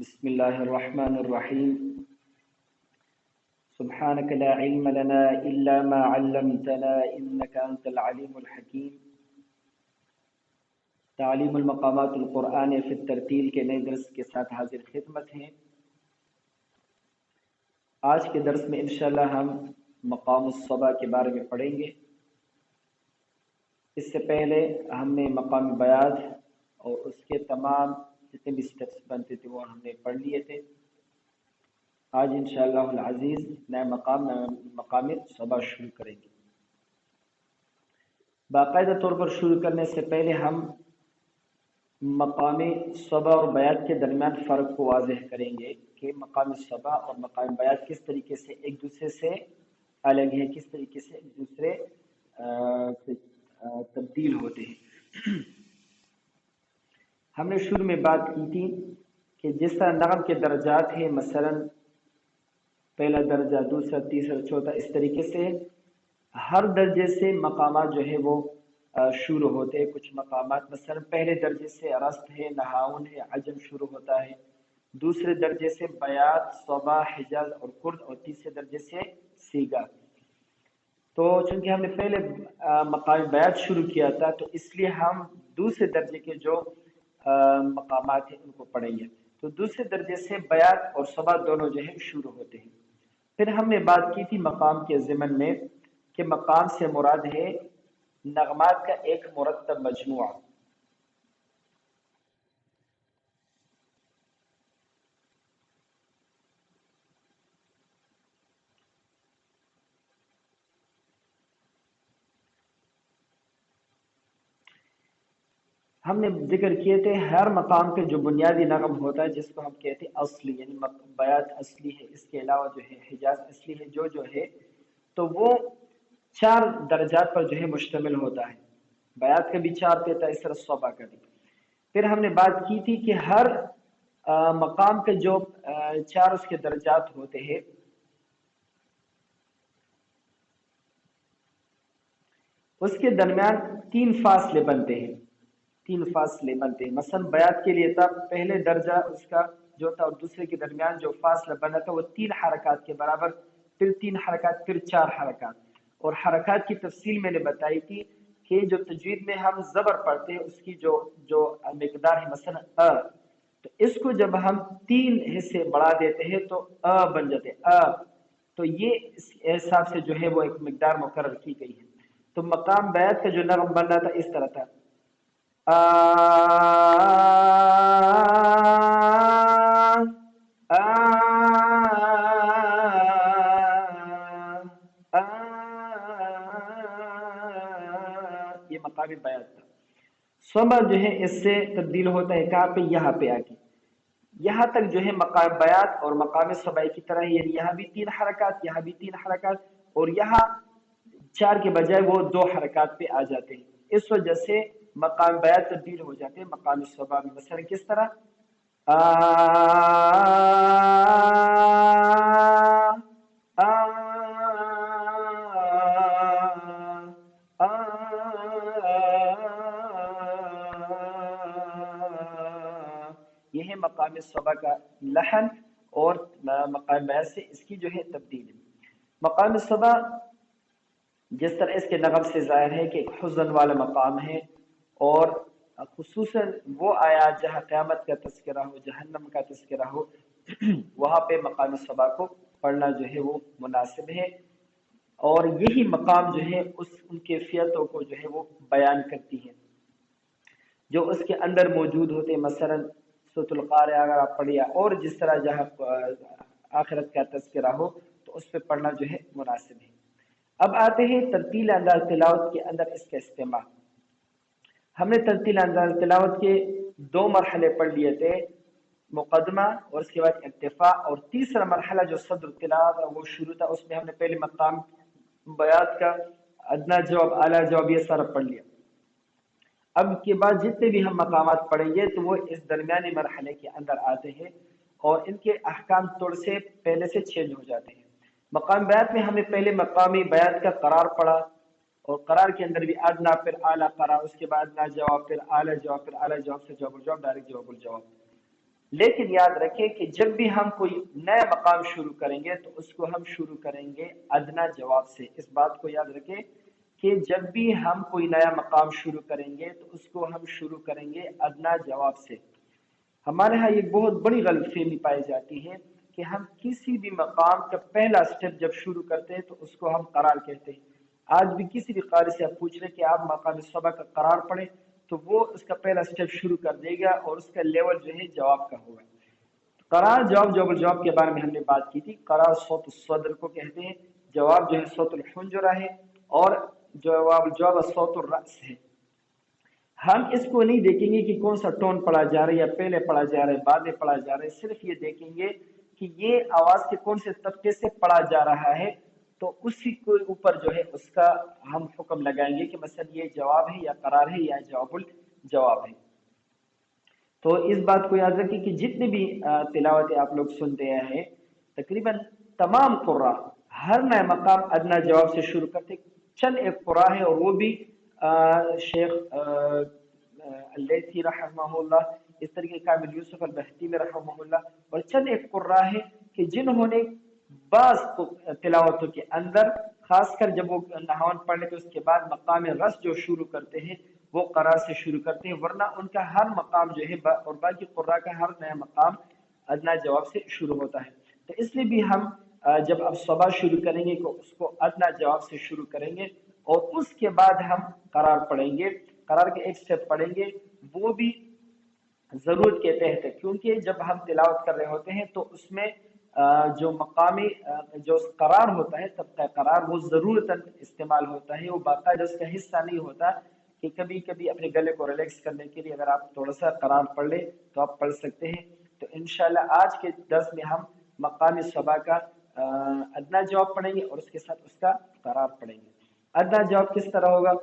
بسم الله الرحمن الرحيم. سبحانك لا علم لنا إلا ما علمتنا إنك أنت العليم الحكيم. تعلیم المقامات القرآن فی الترتیل کے نئے درس کے ساتھ حاضر خدمت ہیں۔ آج کے درس میں انشاءاللہ ہم مقام الصبا کے بارے میں پڑھیں گے۔ اس سے پہلے ہم نے مقام بیات اور اس کے تمام جتنے بھی سٹیپس بنتے تھے وہ ہم نے پڑھ لیے تھے۔ آج انشاءاللہ العزیز نئے مقام صبا شروع کریں گے۔ باقاعدہ طور پر شروع کرنے سے پہلے ہم مقام صبا اور بیات کے درمیان فرق کو واضح کریں گے کہ مقام صبا اور مقام بیات کس طریقے سے ایک دوسرے سے الگ ہے، کس طریقے سے ایک دوسرے سے تبدیل ہوتے ہیں۔ ہم نے شروع میں بات کی تھی کہ جس طرح نغم کے درجات ہیں، مثلا پہلا درجہ، دوسرا، تیسرا، چوتھا، اس طریقے سے ہر درجے سے مقامات جو ہے وہ شروع ہوتے ہیں۔ کچھ مقامات مثلا پہلے درجے سے رست ہے، نہاون ہے، عجم شروع ہوتا ہے، دوسرے درجے سے بیات، صبا، حجاز اور کرد، اور تیسرے درجے سے سیگا۔ تو چونکہ ہم نے پہلے مقام بیات شروع کیا تھا تو اس لیے ہم دوسرے درجے کے جو مقامات ہیں ان کو پڑھیں گے۔ تو دوسرے درجے سے بیات اور صبا دونوں جو ہے شروع ہوتے ہیں۔ پھر ہم نے بات کی تھی مقام کے ضمن میں کہ مقام سے مراد ہے نغمات کا ایک مرتب مجموعہ۔ ہم نے ذکر کیے تھے ہر مقام کے جو بنیادی نغم ہوتا ہے جس کو ہم کہتے ہیں اصلی، یعنی بیات اصلی ہے، اس کے علاوہ جو ہے حجاز اصلی ہے، جو ہے تو وہ 4 درجات پر جو ہے مشتمل ہوتا ہے۔ بیات کا بھی 4 دیتا ہے، اس طرح صبا کا بھی۔ پھر ہم نے بات کی تھی کہ ہر مقام کے جو 4 اس کے درجات ہوتے ہیں، اس کے درمیان 3 فاصلے بنتے ہیں۔ 3 فاصلے بنتے ہیں۔ مثلا بیات کے لیے تھا پہلے درجہ اس کا جو تھا اور دوسرے کے درمیان جو فاصلہ بنا تھا وہ 3 حرکات کے برابر، پھر 3 حرکات، پھر 4 حرکات۔ اور حرکات کی تفصیل میں نے بتائی تھی کہ جو تجوید میں ہم زبر پڑھتے ہیں اس کی جو مقدار ہے، مثلا تو اس کو جب ہم 3 حصے بڑھا دیتے ہیں تو بن جاتے تو یہ اس حساب سے جو ہے وہ ایک مقدار مقرر کی گئی ہے۔ تو مقام بیات کا جو نغم بن رہا تھا اس طرح تھا، یہ مقام بیات تھا۔ صبا جو ہے اس سے تبدیل ہوتا ہے کہاں پہ؟ یہاں پہ آ کے، یہاں تک جو ہے مقام بیات اور مقام صبا کی طرح، یعنی یہاں بھی 3 حرکات، یہاں بھی 3 حرکات، اور یہاں 4 کے بجائے وہ 2 حرکات پہ آ جاتے ہیں۔ اس وجہ سے مقام بیات تبدیل ہو جاتے ہیں مقام صبا میں۔ مثلا کس طرح؟ یہ ہے مقام صبا کا لحن، اور مقام بیات سے اس کی جو ہے تبدیل ہے۔ مقام صبا جس طرح اس کے نغم سے ظاہر ہے کہ ایک حزن والا مقام ہے، اور خصوصاً وہ آیات جہاں قیامت کا تذکرہ ہو، جہنم کا تذکرہ ہو، وہاں پہ مقام صبا کو پڑھنا جو ہے وہ مناسب ہے، اور یہی مقام جو ہے ان کیفیتوں کو جو ہے وہ بیان کرتی ہے جو اس کے اندر موجود ہوتے ہیں۔ مثلا سورۃ القارعہ اگر آپ پڑھیا، اور جس طرح جہاں آخرت کا تذکرہ ہو تو اس پہ پڑھنا جو ہے مناسب ہے۔ اب آتے ہیں ترتیل انداز تلاوت کے اندر اس کا استعمال۔ ہم نے ترتیل انداز تلاوت کے 2 مرحلے پڑھ لیے تھے، مقدمہ اور اس کے بعد ارتفاع، اور تیسرا مرحلہ جو صدر تلاوت وہ شروع تھا، اس میں ہم نے پہلے مقام بیات کا ادنا جواب، اعلیٰ جواب، یہ سارا پڑھ لیا۔ اب کے بعد جتنے بھی ہم مقامات پڑھیں گے تو وہ اس درمیانی مرحلے کے اندر آتے ہیں، اور ان کے احکام تھوڑے سے پہلے سے چینج ہو جاتے ہیں۔ مقام بیات میں ہم نے پہلے مقامی بیات کا قرار پڑھا، اور قرار کے اندر بھی ادنا، پھر اعلیٰ قرار، اس کے بعد ادنا جواب، پھر اعلیٰ جواب، پھر اعلیٰ جواب سے جواب الجواب، ڈائریکٹ جواب الجواب۔ لیکن یاد رکھیں کہ جب بھی ہم کوئی نیا مقام شروع کریں گے تو اس کو ہم شروع کریں گے ادنا جواب سے. اس بات کو یاد رکھیں کہ جب بھی ہم کوئی نیا مقام شروع کریں گے تو اس کو ہم شروع کریں گے ادنا جواب سے. ہمارے ہاں یہ بہت بڑی غلط فہمی پائی جاتی ہے کہ ہم کسی بھی مقام کا پہلا سٹیپ جب شروع کرتے ہیں تو اس کو ہم قرار کہتے ہیں. آج بھی کسی بھی قاری سے آپ پوچھ رہے کہ آپ مقام صبا کا قرار پڑھیں تو وہ اس کا پہلا سٹیپ شروع کر دے گا اور اس کا لیول جو ہے جواب کا ہوگا. قرار جواب الجواب کے بارے میں ہم نے بات کی تھی. قرار صوت الصدر کو کہتے ہیں، جواب جو ہے صوت الحنجرہ ہے، اور جواب الجواب صوت الرأس ہے. ہم اس کو نہیں دیکھیں گے کہ کون سا ٹون پڑھا جا رہا ہے یا پہلے پڑھا جا رہا ہے بعد میں پڑھا جا رہا ہے، صرف یہ دیکھیں گے کہ یہ آواز کے کون سے طبقے سے پڑھا جا رہا ہے، تو اسی کے اوپر جو ہے اس کا ہم حکم لگائیں گے کہ مثلا یہ جواب ہے یا قرار ہے یا جواب الجواب ہے. تو اس بات کو یاد رکھیں کہ جتنے بھی تلاوتیں آپ لوگ سنتے ہیں تقریباً تمام قراء ہر نئے مقام ادنا جواب سے شروع کرتے. چند ایک قراء ہے اور وہ بھی شیخ اللیثی رحمہ اللہ، اس طریقے کامل یوسف البہتی میں رحمہ اللہ، اور چند ایک قراء ہے کہ جنہوں نے بعض تلاوتوں کے اندر خاص کر جب وہ نحوان پڑھ لیتے اس کے بعد مقام رس جو شروع کرتے ہیں وہ قرار سے شروع کرتے ہیں، ورنہ ان کا ہر مقام جو ہے اور باقی قراء کا ہر نیا مقام ادنا جواب سے شروع ہوتا ہے. تو اس لیے بھی ہم جب اب صبا شروع کریں گے تو اس کو ادنا جواب سے شروع کریں گے اور اس کے بعد ہم قرار پڑھیں گے. قرار کے ایک سٹیپ پڑھیں گے وہ بھی ضرورت کے تحت ہے، کیونکہ جب ہم تلاوت کر رہے ہوتے ہیں تو اس میں جو مقامی جو قرار ہوتا ہے طبقہ قرار وہ ضرورتاً استعمال ہوتا ہے، وہ باقاعدہ اس کا حصہ نہیں ہوتا کہ کبھی کبھی اپنے گلے کو ریلیکس کرنے کے لیے اگر آپ تھوڑا سا قرار پڑھ لیں تو آپ پڑھ سکتے ہیں. تو انشاءاللہ آج کے درس میں ہم مقامی صبا کا ادنا جواب پڑھیں گے اور اس کے ساتھ اس کا قرار پڑھیں گے. ادنا جواب کس طرح ہوگا؟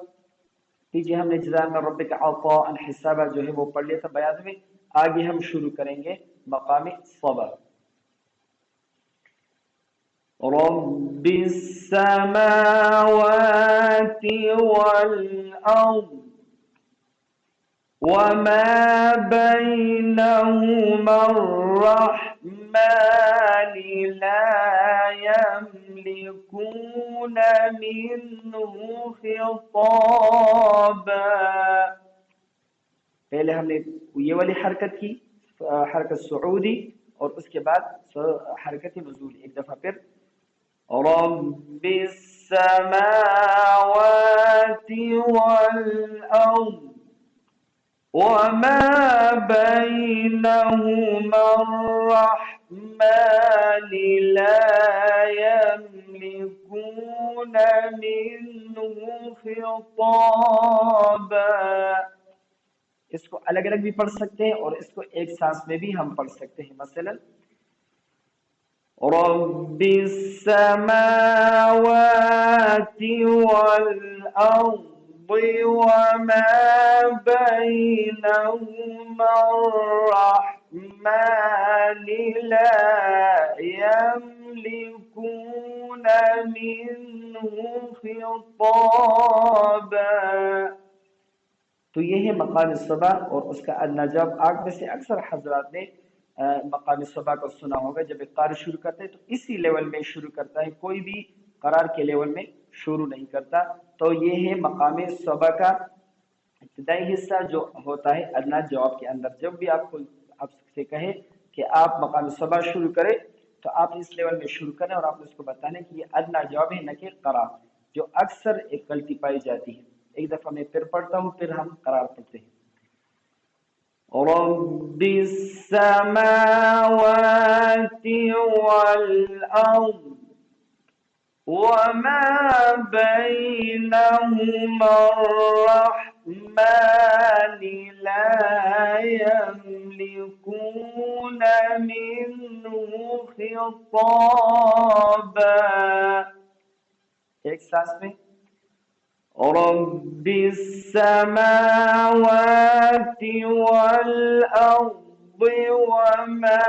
دیجیے ہم نے جزاء من ربک عطاء حسابا جو ہے وہ پڑھ لیا تھا بیان میں. آگے ہم شروع کریں گے مقام صبا. رب السماوات والأرض وما بينهما الرحمن لا يملكون منه خطابا. پہلے ہم نے یہ والی حرکت کی حرکت صعودی اور اس کے بعد حرکت نزولی. ایک دفعہ پھر رب السماوات والأرض وما بينهما الرحمن لا يملكون منه خطابا. اس کو الگ الگ بھی پڑھ سکتے ہیں اور اس کو ایک سانس میں بھی ہم پڑھ سکتے ہیں. مثلا رب السماوات والأرض وما بينهما الرحمن لا يملكون منه خطابا. تو یہ ہے مقام صبا اور اس کا ادنا جواب. آگ میں سے اکثر حضرات نے مقام صبا کو سنا ہوگا. جب ایک قاری شروع کرتے ہیں تو اسی لیول میں شروع کرتا ہے، کوئی بھی قرار کے لیول میں شروع نہیں کرتا. تو یہ ہے مقام صبا کا ابتدائی حصہ جو ہوتا ہے ادنا جواب کے اندر. جب بھی آپ سے کہے کہ آپ مقام صبا شروع کریں تو آپ اس لیول میں شروع کریں اور آپ اس کو بتانے کہ یہ ادنا جواب ہے نہ کہ قرار، جو اکثر ایک غلطی پائی جاتی ہے. ایک دفعہ میں پھر پڑھتا ہوں پھر ہم قرار پڑھتے ہیں. رب السماوات والأرض وما بينهما الرحمن لا يملكون منه خطابا. ایک سانس میں رب السماوات والأرض وما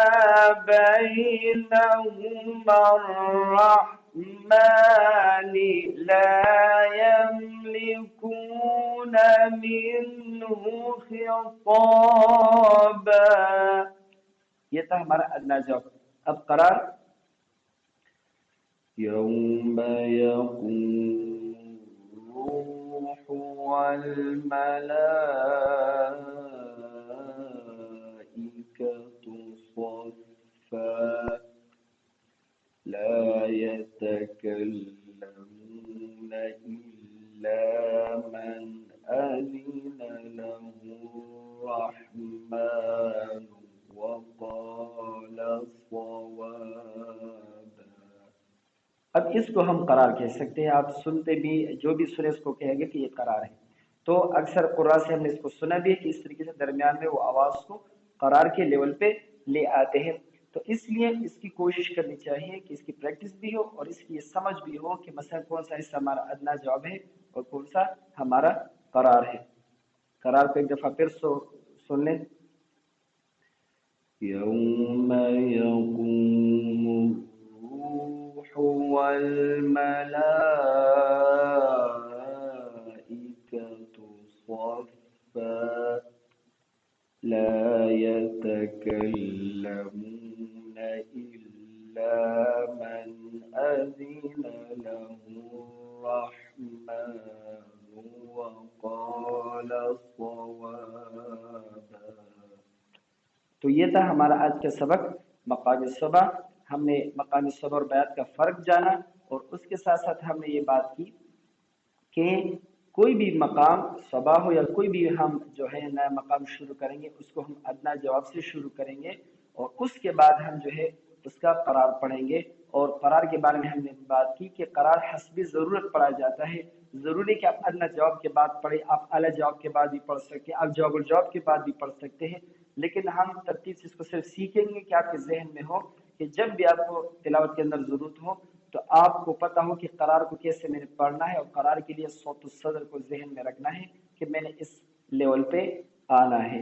بينهما الرحمن لا يملكون منه خطابا. یہ تھا ہمارا ادنا جواب. اب قرار يوم يقوم الروح والملائكة صفا لا يتكلمون إلا من أذن له الرحمن وقال صوابا. اب اس کو ہم قرار کہہ سکتے ہیں. آپ سنتے بھی جو بھی سنے اس کو کہیں گے کہ یہ قرار ہے. تو اکثر قرآ سے ہم نے اس کو سنا بھی ہے کہ اس طریقے سے درمیان میں وہ آواز کو قرار کے لیول پہ لے آتے ہیں. تو اس لیے اس کی کوشش کرنی چاہیے کہ اس کی پریکٹس بھی ہو اور اس کی یہ سمجھ بھی ہو کہ مثلا کون سا حصہ ہمارا ادنا جواب ہے اور کون سا ہمارا قرار ہے. قرار کو ایک دفعہ پھر سن لیں. یوم یقوم الروح والملائکة صفا لا يتكلمون إلا من أذن له الرحمن وقال صوابا. تو یہ تھا ہمارا آج کا سبق مقام صبا. ہم نے مقام صبا اور بیات کا فرق جانا اور اس کے ساتھ ساتھ ہم نے یہ بات کی کہ کوئی بھی مقام صبا ہو یا کوئی بھی ہم جو ہے نیا مقام شروع کریں گے اس کو ہم ادنا جواب سے شروع کریں گے اور اس کے بعد ہم جو ہے اس کا قرار پڑھیں گے. اور قرار کے بارے میں ہم نے بات کی کہ قرار حسب ضرورت پڑھا جاتا ہے. ضروری کہ آپ ادنا جواب کے بعد پڑھیں, آپ اعلی جواب کے بعد بھی پڑھ سکتے ہیں, آپ جواب الجواب کے بعد بھی پڑھ سکتے ہیں. لیکن ہم ترتیب سے اس کو صرف سیکھیں گے کہ آپ کے ذہن میں ہو کہ جب بھی آپ کو تلاوت کے اندر ضرورت ہو تو آپ کو پتہ ہو کہ قرار کو کیسے میں نے پڑھنا ہے اور قرار کے لیے صوت الصدر کو ذہن میں رکھنا ہے کہ میں نے اس لیول پہ آنا ہے.